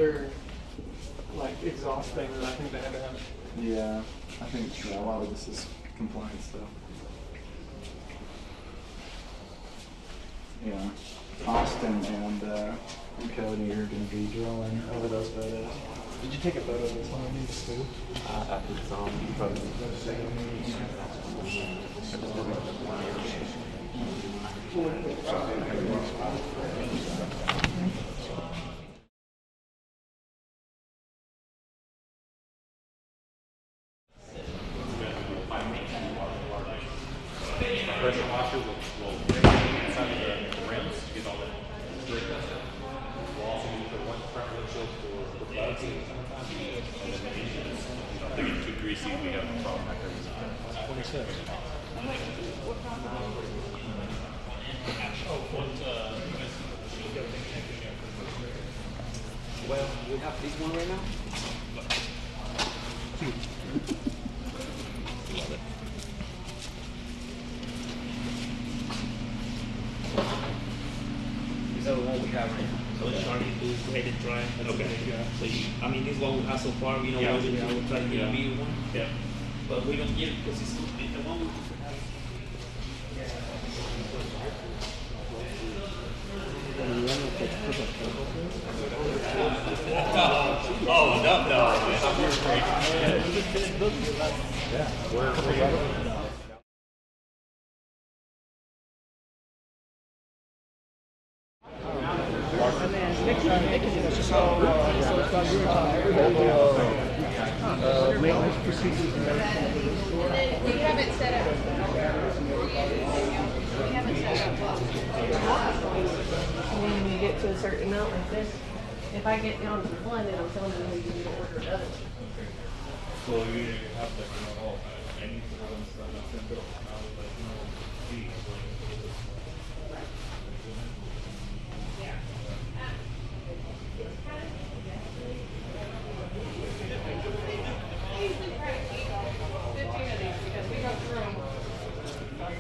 other like exhaust thing that I think they had to have. Yeah, I think a lot of this is compliance stuff. Yeah, Austin and Cody are going to be drilling over those photos. Did you take a photo of this one? I need to do. I think it's on. You probably pressure washer will inside of the rims to get all that dirt dust out. We'll also need to put one front windshield for the clouds in the summertime. And then the engines, if they get too greasy, we have a problem back there. Well, we have this one right now. So what we have right now. So it's starting to go ahead and dry. Okay. So you, I mean, this is what we have so far. You know, Yeah, we'll try to get a medium one. Yeah. But we don't get it because it's the one we have. Oh no! Maintenance procedures. We haven't set up. We haven't set up. When you get to a certain amount like this, if I get down to one, then I'm telling you you need to order another. So you have to all any sort of stuff that's in built.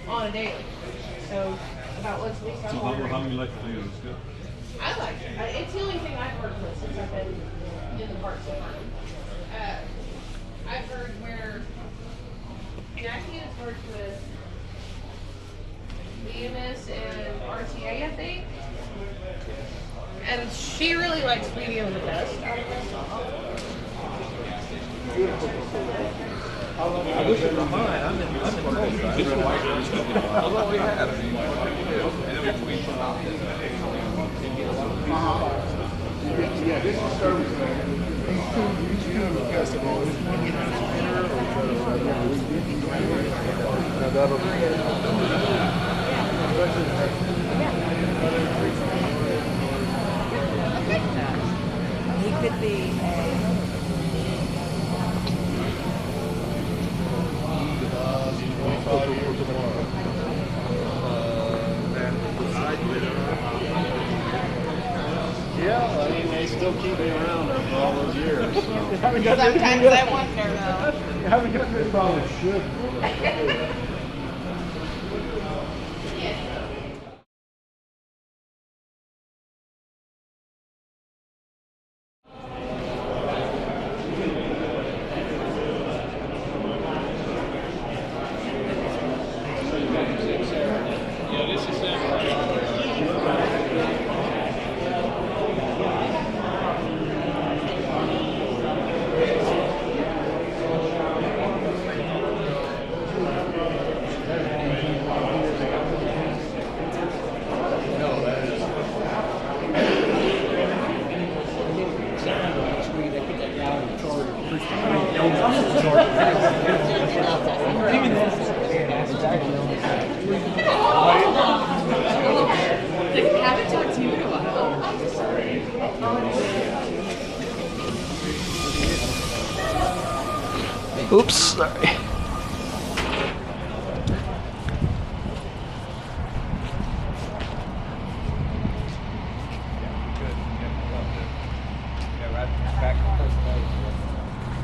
On a daily. So about once a week I'm ordering. How many like to do? It's good. I like it. It's the only thing I've worked with since I've been in the parts department. I've heard where Jackie has worked with BMS and RTA, I think. And she really likes Premium the best out of us all. I wish it were mine. I'm in Tulsa. How long we had? Yeah, this is service. He could be Yeah, I mean, they still keep me around after all those years. So. Sometimes I wonder though. You haven't gotten it. Probably should. Haven't talked to you in a while. Oops, sorry.